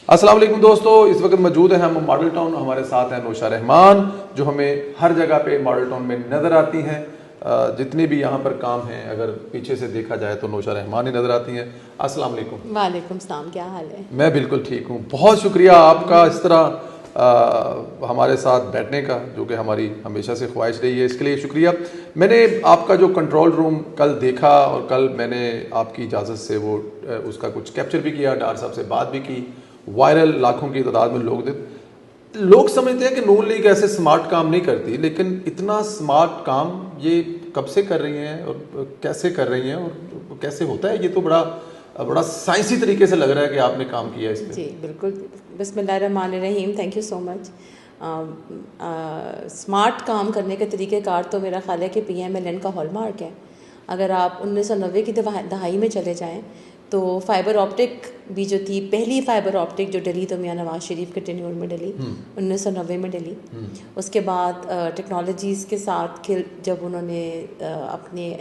السلام علیکم دوستو، اس وقت موجود ہیں ہم ماڈل ٹاؤن. ہمارے ساتھ ہیں نوشا رحمان جو ہمیں ہر جگہ پہ ماڈل ٹاؤن میں نظر آتی ہیں. جتنے بھی یہاں پر کام ہیں اگر پیچھے سے دیکھا جائے تو نوشا رحمان ہی نظر آتی ہیں. السلام علیکم. وعلیکم السلام، کیا حال ہے؟ میں بالکل ٹھیک ہوں. بہت شکریہ آپ کا اس طرح ہمارے ساتھ بیٹھنے کا، جو کہ ہماری ہمیشہ سے خواہش رہی ہے. اس کے لیے شکریہ. میں نے آپ کا جو کنٹرول روم کل دیکھا اور کل میں نے آپ کی اجازت سے وہ اس کا کچھ کیپچر بھی کیا، ڈار صاحب سے بات بھی کی. وائرل لاکھوں کی تعداد میں لوگ سمجھتے ہیں کہ نون لیگ ایسے سمارٹ کام نہیں کرتی، لیکن اتنا سمارٹ کام یہ کب سے کر رہی ہیں اور کیسے کر رہی ہیں اور کیسے ہوتا ہے؟ یہ تو بڑا سائنسی طریقے سے لگ رہا ہے کہ آپ نے کام کیا اس پہ. جی بالکل. بسم اللہ الرحمن الرحیم. Thank you so much. Smart کام کرنے کے طریقہ کار تو میرا خیال ہے کہ PMLN کا ہال مارک ہے. اگر آپ 1990 کی دہائی میں چلے جائیں تو فائبر آپٹک بھی جو تھی، پہلی فائبر آپٹک جو ڈلی تو میاں نواز شریف کے ٹینیور میں ڈلی، 1990 میں ڈلی. اس کے بعد ٹیکنالوجیز کے ساتھ جب انہوں نے اپنے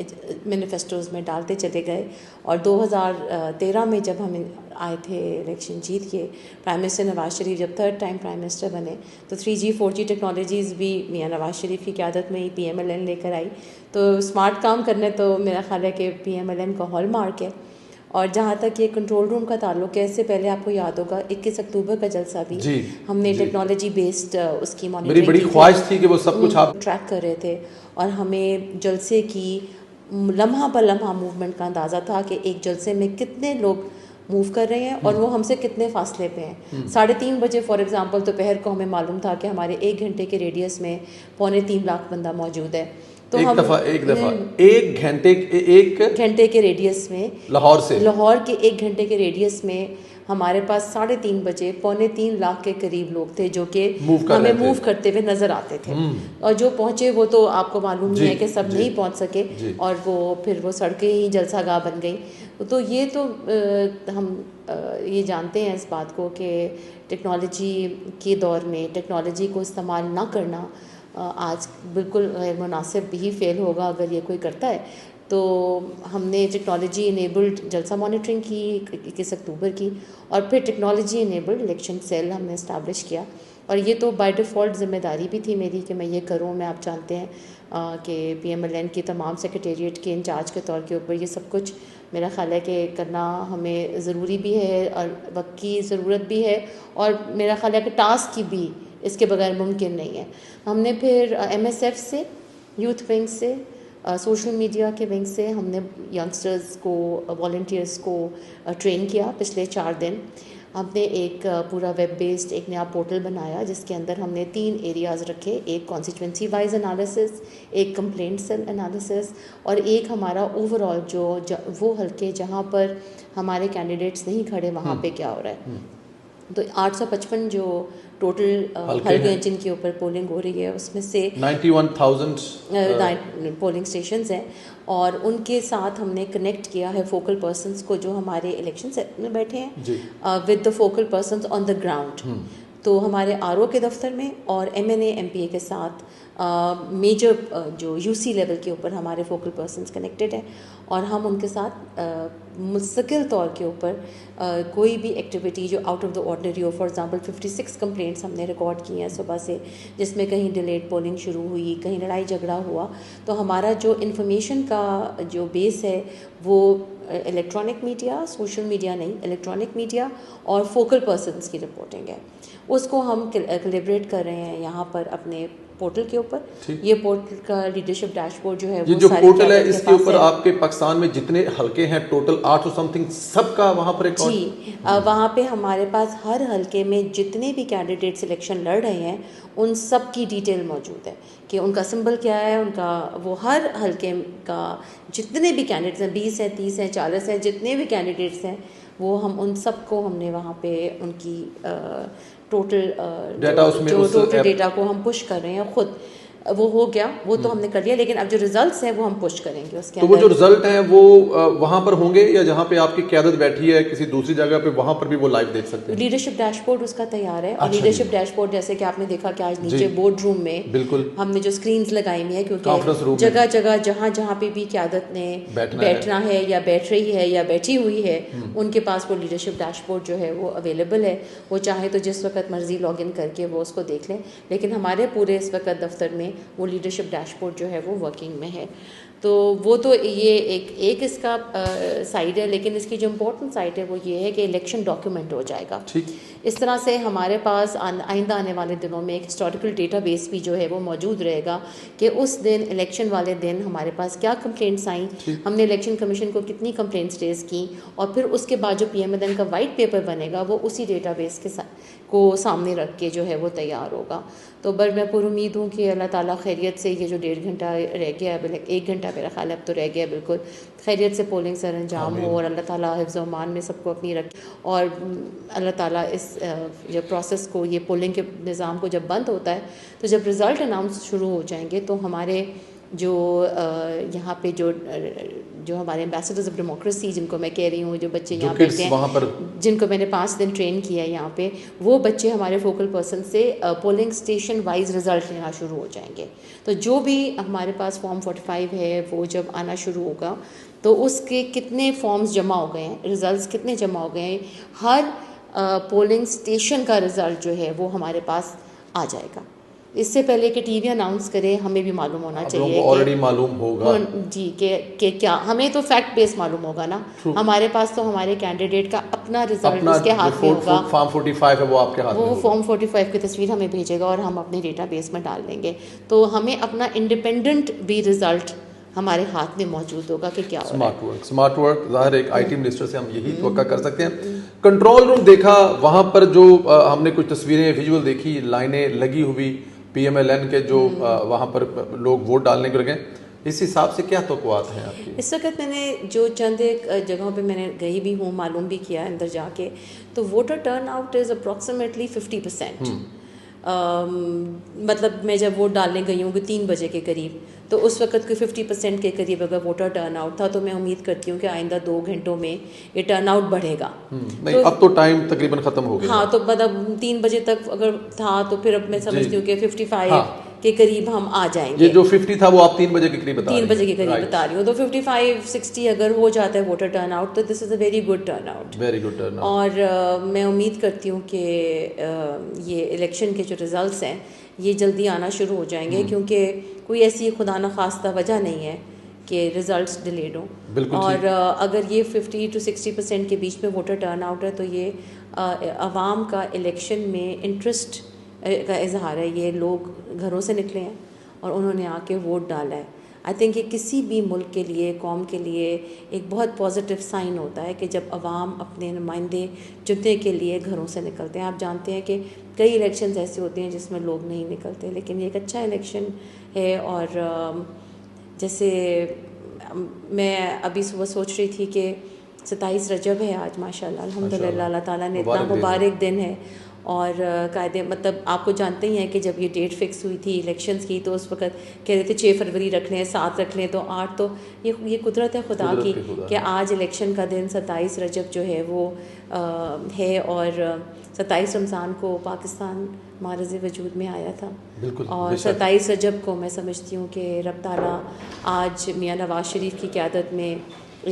مینیفیسٹوز میں ڈالتے چلے گئے، اور 2013 میں جب ہم آئے تھے الیکشن جیت کے، پرائم منسٹر نواز شریف جب تھرڈ ٹائم پرائم منسٹر بنے تو 3G 4G ٹیکنالوجیز بھی میاں نواز شریف کی قیادت میں ہی PMLN لے کر آئی. تو اسمارٹ کام کرنے تو میرا خیال ہے کہ PMLN کا ہال مارک ہے. اور جہاں تک یہ کنٹرول روم کا تعلق ہے، اس سے پہلے آپ کو یاد ہوگا 21 اکتوبر کا جلسہ بھی ہم نے ٹیکنالوجی بیسڈ اس کی مانیٹرنگ، میری بڑی خواہش تھی کہ وہ سب کچھ آپ ٹریک کر رہے تھے، اور ہمیں جلسے کی لمحہ بہ لمحہ موومنٹ کا اندازہ تھا کہ ایک جلسے میں کتنے لوگ موو کر رہے ہیں اور وہ ہم سے کتنے فاصلے پہ ہیں. 3:30 بجے فار ایگزامپل دوپہر کو ہمیں معلوم تھا کہ ہمارے 1 گھنٹے کے ریڈیس میں 3.25 لاکھ بندہ موجود ہے. تو ایک دفعہ ایک گھنٹے کے ریڈیس میں لاہور کے 1 گھنٹے کے ریڈیس میں ہمارے پاس 3:30 بجے 2.25 لاکھ کے قریب لوگ تھے جو کہ ہمیں موو کرتے ہوئے نظر آتے تھے. اور جو پہنچے وہ تو آپ کو معلوم ہی ہے کہ سب نہیں پہنچ سکے، اور پھر وہ سڑکیں ہی جلسہ گاہ بن گئی. تو یہ تو ہم یہ جانتے ہیں اس بات کو کہ ٹیکنالوجی کے دور میں ٹیکنالوجی کو استعمال نہ کرنا آج بالکل غیر مناسب ہی فیل ہوگا اگر یہ کوئی کرتا ہے. تو ہم نے ٹیکنالوجی انیبلڈ جلسہ مانیٹرنگ کی 21 اکتوبر کی، اور پھر ٹیکنالوجی انیبلڈ الیکشن سیل ہم نے اسٹیبلش کیا. اور یہ تو بائی ڈیفالٹ ذمہ داری بھی تھی میری کہ میں یہ کروں. میں آپ جانتے ہیں کہ PMLN کی تمام سیکریٹریٹ کے انچارج کے طور کے اوپر یہ سب کچھ میرا خیال ہے کہ کرنا ہمیں ضروری بھی ہے اور وقت کی ضرورت بھی ہے، اور میرا خیال ہے کہ ٹاسک کی بھی اس کے بغیر ممکن نہیں ہے. ہم نے پھر MSF سے، یوتھ ونگ سے، سوشل میڈیا کے ونگ سے ہم نے ینگسٹرز کو، والنٹیئرز کو ٹرین کیا پچھلے 4 دن. ہم نے ایک پورا ویب بیسڈ ایک نیا پورٹل بنایا جس کے اندر ہم نے 3 ایریاز رکھے: ایک کانسٹیچوئنسی وائز انالیسس، ایک کمپلینٹ سیل انالیسس، اور ایک ہمارا اوور آل جو وہ حلقے جہاں پر ہمارے کینڈیڈیٹس نہیں کھڑے وہاں پہ کیا ہو رہا ہے. تو 855 جو ٹوٹل حلقے ہیں جن کے اوپر پولنگ ہو رہی ہے، اس میں سے 91,000 پولنگ اسٹیشنز ہیں، اور ان کے ساتھ ہم نے کنیکٹ کیا ہے فوکل پرسنس کو جو ہمارے الیکشن سیل میں بیٹھے ہیں with the focal persons on the ground. تو ہمارے RO کے دفتر میں اور MNA MPA کے ساتھ میجر جو UC لیول کے اوپر ہمارے فوکل پرسنس کنیکٹڈ ہیں، اور ہم ان کے ساتھ مستقل طور کے اوپر کوئی بھی ایکٹیویٹی جو out of the ordinary who. For example 56 complaints ہم نے ریکارڈ کی ہیں صبح سے، جس میں کہیں ڈیلیڈ پولنگ شروع ہوئی، کہیں لڑائی جھگڑا ہوا. تو ہمارا جو انفارمیشن کا جو بیس ہے وہ الیکٹرانک میڈیا، سوشل میڈیا نہیں، الیکٹرانک میڈیا اور فوکل پرسنس کی رپورٹنگ ہے. اس کو ہم کلیبریٹ کر رہے ہیں یہاں پر اپنے پورٹل کے اوپر. یہ پورٹل کا لیڈرشپ ڈیش بورڈ جو ہے یہ جو پورٹل ہے اس کے اوپر آپ کے پاکستان میں جتنے حلقے ہیں ٹوٹل 8 سم تھنگ سب کا وہاں پر ریکارڈ. جی وہاں پہ ہمارے پاس ہر حلقے میں جتنے بھی کینڈیڈیٹس الیکشن لڑ رہے ہیں ان سب کی ڈیٹیل موجود ہے کہ ان کا سمبل کیا ہے، ان کا وہ ہر حلقے کا جتنے بھی کینڈیڈیٹس ہیں 20 ہیں 30 ہیں 40 ہیں، جتنے بھی کینڈیڈیٹس ہیں وہ ہم ان سب کو ہم نے وہاں پہ ان کی ٹوٹل ڈیٹا کو ہم پش کر رہے ہیں خود. وہ ہو گیا, وہ تو ہم نے کر لیا, لیکن اب جو ریزلٹس ہیں وہ ہم پش کریں گے اس کے تو وہ جو رزلٹ ہیں وہ وہاں پر ہوں گے یا جہاں پہ آپ کی قیادت بیٹھی ہے کسی دوسری جگہ پہ وہاں پر بھی وہ لائیو دیکھ سکتے ہیں؟ لیڈرشپ ڈیش بورڈ اس کا تیار ہے, اور لیڈرشپ ڈیش بورڈ جیسے کہ آپ نے دیکھا کہ آج نیچے بورڈ روم میں بالکل ہم نے جو اسکرینز لگائی ہوئی ہیں, کیونکہ جگہ جگہ جہاں پہ بھی قیادت نے بیٹھنا ہے یا بیٹھ رہی ہے یا بیٹھی ہوئی ہے, ان کے پاس وہ لیڈرشپ ڈیش بورڈ جو ہے وہ اویلیبل ہے. وہ چاہے تو جس وقت مرضی لاگ ان کر کے وہ اس کو دیکھ لیں, لیکن ہمارے پورے اس وقت دفتر میں وہ لیڈرشپ ڈیش بورڈ جو ہے وہ ورکنگ میں ہے. تو وہ تو یہ ایک اس کا سائڈ ہے, لیکن اس کی جو امپورٹنٹ سائڈ ہے وہ یہ ہے کہ الیکشن ڈاکیومنٹ ہو جائے گا. اس طرح سے ہمارے پاس آئندہ آنے والے دنوں میں ایک ہسٹوریکل ڈیٹا بیس بھی جو ہے وہ موجود رہے گا کہ اس دن الیکشن والے دن ہمارے پاس کیا کمپلینٹس آئیں, ہم نے الیکشن کمیشن کو کتنی کمپلینٹس ریز کیں, اور پھر اس کے بعد جو پی ایم کا وائٹ پیپر بنے گا وہ اسی ڈیٹا بیس کو سامنے رکھ کے جو ہے وہ تیار ہوگا. تو میں پر امید ہوں کہ اللہ تعالیٰ خیریت سے یہ جو 1.5 گھنٹہ رہ گیا ہے, 1 گھنٹہ میرا خیال اب تو رہ گیا بالکل, خیریت سے پولنگ سر انجام ہو, اور اللہ تعالیٰ حفظ و امان میں سب کو اپنی رکھے, اور اللہ تعالیٰ اس جو پروسیس کو, یہ پولنگ کے نظام کو جب بند ہوتا ہے تو جب رزلٹ اناؤنس شروع ہو جائیں گے تو ہمارے جو یہاں پہ جو ہمارے ایمبیسڈرز آف ڈیموکریسی جن کو میں کہہ رہی ہوں, جو بچے یہاں بیٹھے ہیں, جن کو میں نے 5 دن ٹرین کیا ہے یہاں پہ, وہ بچے ہمارے فوکل پرسن سے پولنگ اسٹیشن وائز رزلٹ لینا شروع ہو جائیں گے. تو جو بھی ہمارے پاس فارم 45 ہے وہ جب آنا شروع ہوگا تو اس کے کتنے فارمز جمع ہو گئے ہیں, ریزلٹس کتنے جمع ہو گئے ہیں, ہر پولنگ اسٹیشن کا رزلٹ جو ہے وہ ہمارے پاس آ جائے گا. اس سے پہلے کہ ٹی وی اناؤنس کرے ہمیں بھی معلوم ہونا چاہیے, آلریڈی معلوم ہوگا جی کہ کیا, ہمیں تو فیکٹ بیس معلوم ہوگا نا, ہمارے پاس تو ہمارے کینڈیڈیٹ کا اپنا رزلٹ اس کے ہاتھ میں ہوگا, فارم 45 ہے وہ آپ کے ہاتھ میں, وہ فارم 45 کی تصویر ہمیں بھیجے گا اور ہم اپنے ڈیٹا بیس میں ڈال دیں گے. تو ہمیں اپنا انڈیپینڈنٹ بھی رزلٹ ہمارے ہاتھ میں موجود ہوگا کہ کیا ہو رہا ہے. اسمارٹ ورک ظاہر ایک آئی ٹی منسٹر سے ہم یہی توقع کر سکتے ہیں. کنٹرول روم دیکھا, وہاں پر جو ہم نے کچھ تصویریں ویژول دیکھی, لائنیں لگی ہوئی پی ایم ایل این کے, جو وہاں پر لوگ ووٹ ڈالنے کے لگے, اس حساب سے کیا توقعات ہیں آپ کی؟ اس وقت میں نے جو چند ایک جگہوں پہ میں نے گئی بھی ہوں, معلوم بھی کیا اندر جا کے, تو voter turn out is approximately 50%. مطلب میں جب ووٹ ڈالنے گئی ہوں کہ 3 بجے کے قریب, تو اس وقت کوئی 50% کے قریب اگر ووٹر ٹرن آؤٹ تھا, تو میں امید کرتی ہوں کہ آئندہ 2 گھنٹوں میں یہ ٹرن آؤٹ بڑھے گا. نہیں, اب تو ٹائم تقریباً ختم ہو گیا. ہاں, تو مطلب 3 بجے تک اگر تھا تو پھر اب میں سمجھتی ہوں کہ 55 کے قریب ہم آ جائیں گے. یہ جو 50 تھا وہ آپ 3 بجے کے قریب بتا رہی ہیں, 3 بجے کے قریب بتا رہی ہوں, تو 55-60 اگر ہو جاتا ہے ووٹر ٹرن آؤٹ, تو this is a very good turnout. Very good turnout. اور میں امید کرتی ہوں کہ یہ الیکشن کے جو ریزلٹس ہیں یہ جلدی آنا شروع ہو جائیں گے, کیونکہ کوئی ایسی خدا نخواستہ وجہ نہیں ہے کہ ریزلٹس ڈیلیڈ ہوں. اور اگر یہ 50-60% کے بیچ میں ووٹر ٹرن آؤٹ ہے, تو یہ عوام کا الیکشن میں انٹرسٹ کا اظہار ہے. یہ لوگ گھروں سے نکلے ہیں اور انہوں نے آ کے ووٹ ڈالا ہے. آئی تھنک یہ کسی بھی ملک کے لیے, قوم کے لیے ایک بہت پازیٹیو سائن ہوتا ہے کہ جب عوام اپنے نمائندے چننے کے لیے گھروں سے نکلتے ہیں. آپ جانتے ہیں کہ کئی الیکشنز ایسے ہوتے ہیں جس میں لوگ نہیں نکلتے, لیکن یہ ایک اچھا الیکشن ہے. اور جیسے میں ابھی صبح سوچ رہی تھی کہ 27 رجب ہے آج, ماشاء اللہ الحمدللہ, اللہ تعالیٰ نے اتنا مبارک دن ہے. اور قاعدے مطلب آپ کو جانتے ہی ہیں کہ جب یہ ڈیٹ فکس ہوئی تھی الیکشنز کی, تو اس وقت کہہ رہے تھے 6 فروری رکھ لیں, 7 رکھ لیں, تو 8, تو یہ قدرت ہے خدا کی کہ آج الیکشن کا دن 27 رجب جو ہے وہ ہے. اور 27 رمضان کو پاکستان معرض وجود میں آیا تھا, اور 27 رجب کو میں سمجھتی ہوں کہ رب تعالیٰ آج میاں نواز شریف کی قیادت میں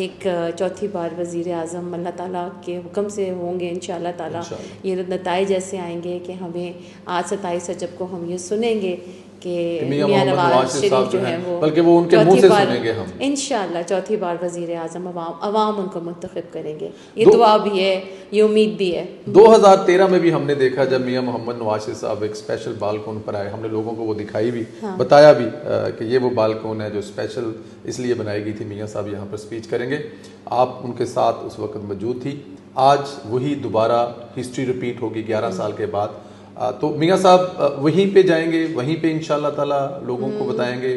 ایک چوتھی بار وزیر اعظم اللہ تعالیٰ کے حکم سے ہوں گے انشاءاللہ تعالیٰ. یہ نتائج ایسے آئیں گے کہ ہمیں آج 27 رجب کو ہم یہ سنیں گے کہ میاں نواز شریف جو ہے وہ بلکہ وہ ان کے منہ سے سنیں گے ہم انشاءاللہ چوتھی بار وزیر اعظم عوام ان کو منتخب کریں گے. یہ دعا بھی ہے, یہ امید بھی ہے. 2013 میں بھی ہم نے دیکھا جب میاں محمد نواز شریف صاحب ایک اسپیشل بالکون پر آئے, ہم نے لوگوں کو وہ دکھائی بھی, بتایا بھی کہ یہ وہ بالکون ہے جو اسپیشل اس لیے بنائی گئی تھی, میاں صاحب یہاں پر اسپیچ کریں گے. آپ ان کے ساتھ اس وقت موجود تھی. آج وہی دوبارہ ہسٹری ریپیٹ ہوگی 11 سال کے بعد. تو میاں صاحب وہیں پہ جائیں گے, وہیں پہ انشاءاللہ تعالیٰ لوگوں کو بتائیں گے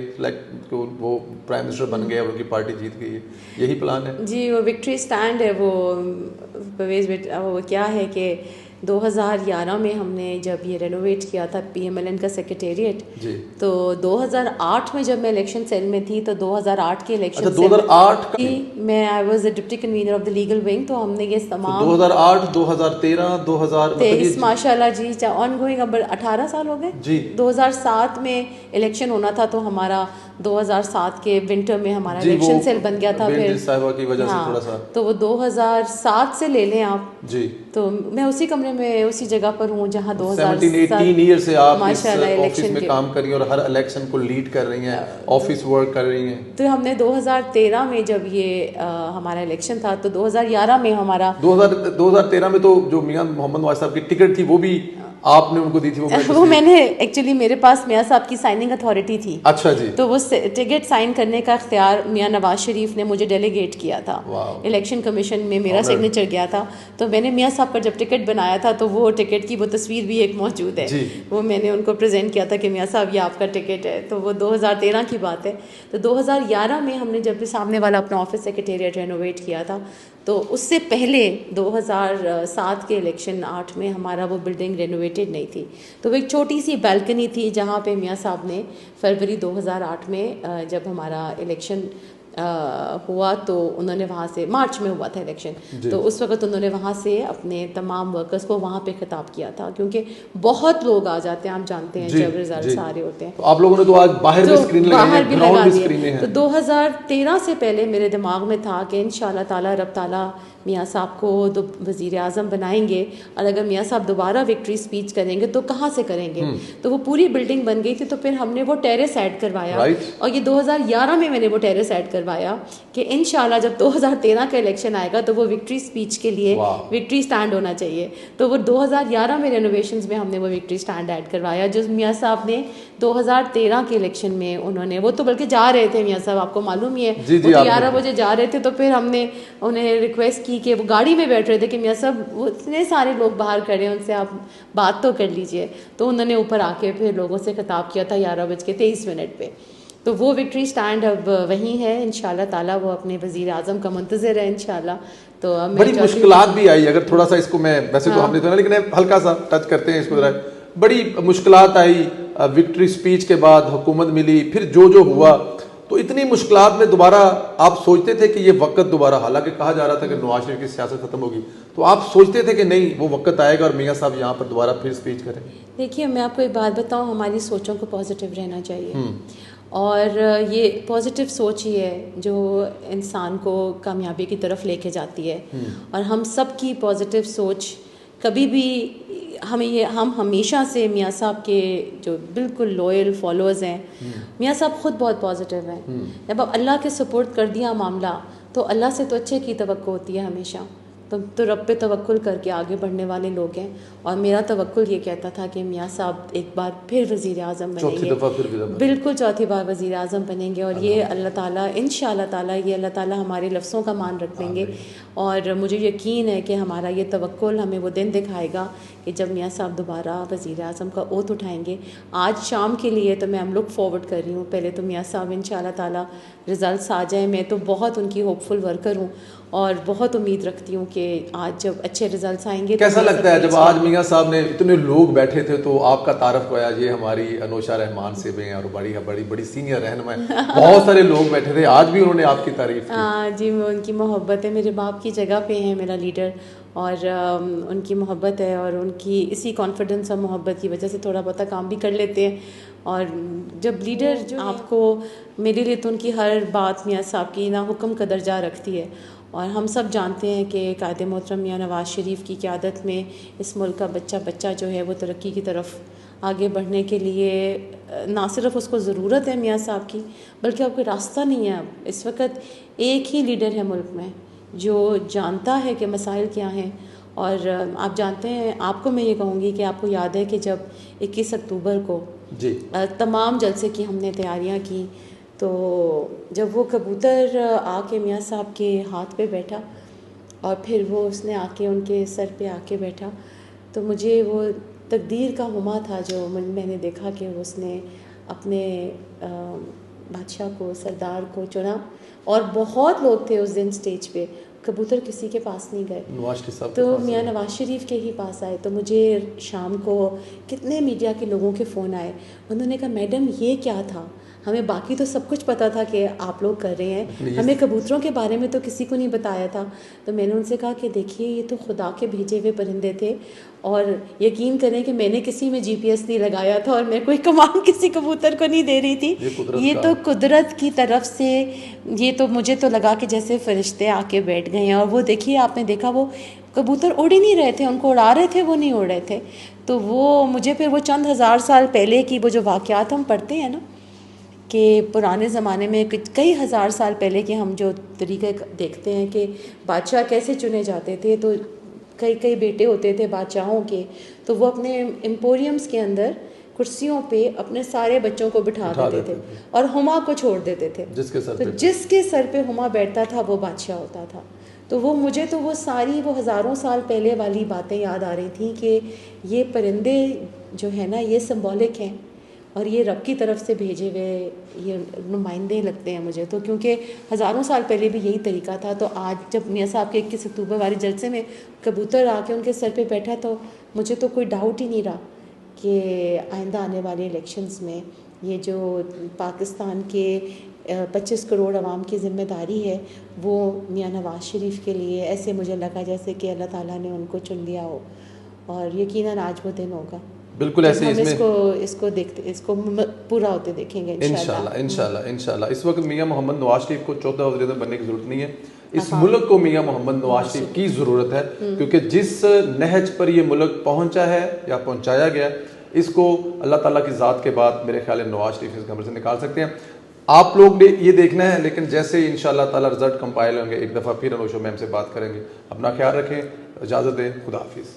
وہ پرائم منسٹر بن گئے اور ان کی پارٹی جیت گئی ہے, یہی پلان ہے؟ جی, وہ وکٹری سٹینڈ ہے, وہ پرویز وہ کیا ہے کہ 2011 میں ہم نے جب یہ رینوویٹ کیا تھا PMLN کا سیکریٹریٹ, تو 2008 میں جب میں الیکشن سیل میں تھی, تو 2008 کے الیکشن 2008 میں I was a deputy convener of the legal wing, تو ہم نے یہ تمام 2008 2013 2023 ماشاء اللہ جی آن گوئنگ اب 18 سال ہو گئے جی. 2007 میں الیکشن ہونا تھا, تو ہمارا 2007 کے ونٹر میں ہمارا الیکشن سیل بن گیا تھا پھر صاحبہ کی وجہ سے تھوڑا سا, تو وہ 2007 سے لے لیں آپ جی. تو میں اسی کمرے میں اسی جگہ پر ہوں جہاں 17-18 ایئر سے آپ اس آفس میں کام کر رہی ہیں اور ہر الیکشن کو لیڈ کر رہی ہیں, آفس ورک کر رہی ہیں. تو ہم نے 2013 میں جب یہ ہمارا الیکشن تھا, تو 2011 میں ہمارا 2013 میں تو جو میاں محمد نواز صاحب کی ٹکٹ تھی وہ بھی آپ نے ان کو دی تھی, وہ میں نے ایکچولی میرے پاس میاں صاحب کی سائننگ اتھارٹی تھی. اچھا جی. تو وہ ٹکٹ سائن کرنے کا اختیار میاں نواز شریف نے مجھے ڈیلیگیٹ کیا تھا. الیکشن کمیشن میں میرا سگنیچر گیا تھا, تو میں نے میاں صاحب کا جب ٹکٹ بنایا تھا, تو وہ ٹکٹ کی وہ تصویر بھی ایک موجود ہے, وہ میں نے ان کو پریزنٹ کیا تھا کہ میاں صاحب یہ آپ کا ٹکٹ ہے. تو وہ 2013 کی بات ہے. تو 2011 میں ہم نے جب بھی سامنے والا اپنا آفس سیکریٹریٹ رینوویٹ کیا تھا, تو اس سے پہلے 2007 کے الیکشن 8 میں ہمارا وہ بلڈنگ رینوویٹڈ نہیں تھی. تو وہ ایک چھوٹی سی بالکنی تھی جہاں پہ میاں صاحب نے فروری 2008 میں جب ہمارا الیکشن ہوا, تو انہوں نے وہاں سے, مارچ میں ہوا تھا الیکشن, تو اس وقت انہوں نے وہاں سے اپنے تمام ورکرز کو وہاں پہ خطاب کیا تھا, کیونکہ بہت لوگ آ جاتے ہیں, آپ جانتے ہیں جب ریزلٹس آ رہے ہوتے ہیں. آپ لوگوں نے تو آج باہر بھی اسکرین لگائی ہے. تو 2013 سے پہلے میرے دماغ میں تھا کہ انشاءاللہ تعالی رب تعالی میاں صاحب کو وزیر اعظم بنائیں گے, اور اگر میاں صاحب دوبارہ وکٹری اسپیچ کریں گے تو کہاں سے کریں گے. تو وہ پوری بلڈنگ بن گئی تھی, تو پھر ہم نے وہ ٹیرس ایڈ کروایا, اور یہ 2011 میں نے وہ ٹیرس ایڈ کروایا کہ انشاءاللہ جب 2013 کا الیکشن آئے گا تو وہ وکٹری اسپیچ کے لیے وکٹری اسٹینڈ ہونا چاہیے. تو وہ 2011 میں رینوویشنز میں ہم نے وہ وکٹری اسٹینڈ ایڈ کروایا, جو میاں صاحب نے 2013 کے الیکشن میں انہوں نے, وہ تو بلکہ جا رہے تھے میاں صاحب, آپ کو معلوم ہی ہے, وہ تو 11 بجے جا رہے تھے. تو پھر ہم نے انہیں ریکویسٹ کی کہ وہ گاڑی میں بیٹھ رہے تھے کہ میاں صاحب وہ اتنے سارے لوگ باہر کھڑے ہیں, ان سے آپ بات تو کر لیجئے. تو انہوں نے اوپر آ کے پھر لوگوں سے خطاب کیا تھا 11:23 پہ. تو وہ وکٹری اسٹینڈ اب وہیں ہے, انشاءاللہ تعالیٰ وہ اپنے وزیر اعظم کا منتظر ہے انشاءاللہ. تو بڑی مشکلات بھی آئی, اگر تھوڑا سا اس کو میں ویسے تو ہم نے تو لیکن ہلکا سا ٹچ کرتے ہیں اس کو ذرا. بڑی مشکلات آئی وکٹری اسپیچ کے بعد, حکومت ملی, پھر جو ہوا, تو اتنی مشکلات میں دوبارہ آپ سوچتے تھے کہ یہ وقت دوبارہ, حالانکہ کہا جا رہا تھا کہ نواز شریف کی سیاست ختم ہوگی, تو آپ سوچتے تھے کہ نہیں وہ وقت آئے گا اور میاں صاحب یہاں پر دوبارہ پھر اسپیچ کریں گے؟ دیکھیے میں آپ کو ایک بات بتاؤں, ہماری سوچوں کو پازیٹیو رہنا چاہیے, اور یہ پازیٹیو سوچ ہی ہے جو انسان کو کامیابی کی طرف لے کے جاتی ہے. اور ہم سب کی پازیٹیو سوچ کبھی بھی ہم ہمیشہ سے میاں صاحب کے جو بالکل لوئل فالوورز ہیں, میاں صاحب خود بہت پازیٹیو ہیں. جب اب اللہ کے سپورٹ کر دیا معاملہ, تو اللہ سے تو اچھے کی توقع ہوتی ہے ہمیشہ, تو رب پہ توکل کر کے آگے بڑھنے والے لوگ ہیں. اور میرا توکل یہ کہتا تھا کہ میاں صاحب ایک بار پھر وزیر اعظم بنیں گے, بالکل چوتھی بار وزیر اعظم بنیں گے, اور یہ اللہ تعالیٰ انشاءاللہ تعالیٰ یہ اللہ تعالیٰ ہمارے لفظوں کا مان رکھیں گے. اور مجھے یقین ہے کہ ہمارا یہ توکل ہمیں وہ دن دکھائے گا کہ جب میاں صاحب دوبارہ وزیر اعظم کا اوتھ اٹھائیں گے. آج شام کے لیے تو میں لک فارورڈ کر رہی ہوں, پہلے تو میاں صاحب انشاءاللہ تعالیٰ رزلٹس آ جائیں. میں تو بہت ان کی ہوپ فل ورکر ہوں, اور بہت امید رکھتی ہوں کہ آج جب اچھے رزلٹس آئیں گے. کیسا لگتا ہے جب آج میاں صاحب نے, اتنے لوگ بیٹھے تھے, تو آپ کا تعارف ہوا, یہ ہماری انوشا رحمان سے بھی ہیں اور بڑی سینئر رہنما ہیں, بہت سارے لوگ بیٹھے تھے, آج بھی انہوں نے آپ کی تعریف کی؟ جی ان کی محبت ہے, میرے باپ کی جگہ پہ ہیں میرا لیڈر, اور ان کی محبت ہے, اور ان کی اسی کانفیڈنس اور محبت کی وجہ سے تھوڑا بہت کام بھی کر لیتے ہیں. اور جب لیڈر جو آپ کو, میرے لیے تو ان کی ہر بات میاں صاحب کی نا حکم کا درجہ رکھتی ہے. اور ہم سب جانتے ہیں کہ قائد محترم میاں نواز شریف کی قیادت میں اس ملک کا بچہ جو ہے وہ ترقی کی طرف آگے بڑھنے کے لیے نہ صرف اس کو ضرورت ہے میاں صاحب کی, بلکہ اب کوئی راستہ نہیں ہے. اب اس وقت ایک ہی لیڈر ہے ملک میں جو جانتا ہے کہ مسائل کیا ہیں. اور آپ جانتے ہیں, آپ کو میں یہ کہوں گی کہ آپ کو یاد ہے کہ جب 21 اکتوبر کو تمام جلسے کی ہم نے تیاریاں کی, تو جب وہ کبوتر آ کے میاں صاحب کے ہاتھ پہ بیٹھا, اور پھر وہ اس نے آ کے ان کے سر پہ آ کے بیٹھا, تو مجھے وہ تقدیر کا ہما تھا جو میں نے دیکھا کہ اس نے اپنے بادشاہ کو, سردار کو چنا. اور بہت لوگ تھے اس دن اسٹیج پہ, کبوتر کسی کے پاس نہیں گئے, نواز شریف صاحب تو میاں نواز شریف کے ہی پاس آئے. تو مجھے شام کو کتنے میڈیا کے لوگوں کے فون آئے, انہوں نے کہا میڈم یہ کیا تھا, ہمیں باقی تو سب کچھ پتہ تھا کہ آپ لوگ کر رہے ہیں, ہمیں کبوتروں کے بارے میں تو کسی کو نہیں بتایا تھا. تو میں نے ان سے کہا کہ دیکھیے یہ تو خدا کے بھیجے ہوئے پرندے تھے, اور یقین کریں کہ میں نے کسی میں جی پی ایس نہیں لگایا تھا, اور میں کوئی کمان کسی کبوتر کو نہیں دے رہی تھی. یہ تو قدرت کی طرف سے, یہ تو مجھے تو لگا کہ جیسے فرشتے آ کے بیٹھ گئے ہیں. اور وہ دیکھیے آپ نے دیکھا وہ کبوتر اڑ ہی نہیں رہے تھے, ان کو اڑا رہے تھے, وہ نہیں اڑ رہے تھے. تو وہ مجھے پھر وہ چند ہزار سال پہلے کی وہ جو واقعات ہم پڑھتے ہیں نا, کہ پرانے زمانے میں کئی ہزار سال پہلے کے ہم جو طریقے دیکھتے ہیں کہ بادشاہ کیسے چنے جاتے تھے, تو کئی بیٹے ہوتے تھے بادشاہوں کے, تو وہ اپنے ایمپورینس کے اندر کرسیوں پہ اپنے سارے بچوں کو بٹھا دیتے تھے اور ہما کو چھوڑ دیتے تھے. جس کے سر پہ ہما بیٹھتا تھا وہ بادشاہ ہوتا تھا. تو وہ مجھے تو وہ ساری وہ ہزاروں سال پہلے والی باتیں یاد آ رہی تھیں کہ یہ پرندے جو ہے نا یہ سمبولک ہیں, اور یہ رب کی طرف سے بھیجے ہوئے یہ نمائندے لگتے ہیں مجھے تو, کیونکہ ہزاروں سال پہلے بھی یہی طریقہ تھا. تو آج جب میاں صاحب کے 21 اکتوبر والے جلسے میں کبوتر آ کے ان کے سر پہ بیٹھا, تو مجھے تو کوئی ڈاؤٹ ہی نہیں رہا کہ آئندہ آنے والے الیکشنز میں یہ جو پاکستان کے 25 کروڑ عوام کی ذمہ داری ہے وہ میاں نواز شریف کے لیے, ایسے مجھے لگا جیسے کہ اللہ تعالیٰ نے ان کو چن لیا ہو, اور یقیناً آج وہ دن ہوگا. بالکل ایسے ہم اس کو پورا ہوتے دیکھیں گے انشاءاللہ. اس وقت میاں محمد نواز شریف کو چوتھا وزیر اعظم بننے کی ضرورت نہیں ہے, اس ملک کو میاں محمد نواز شریف کی ضرورت ہے, کیونکہ جس نہج پر یہ ملک پہنچا ہے یا پہنچایا گیا, اس کو اللہ تعالیٰ کی ذات کے بعد میرے خیال ہے نواز شریف اس کمرے سے نکال سکتے ہیں. آپ لوگ نے یہ دیکھنا ہے, لیکن جیسے انشاءاللہ تعالیٰ رزلٹ کمپائل ہوں گے ایک دفعہ پھر انوشو میم سے بات کریں گے. اپنا خیال رکھیں, اجازت دیں, خدا حافظ.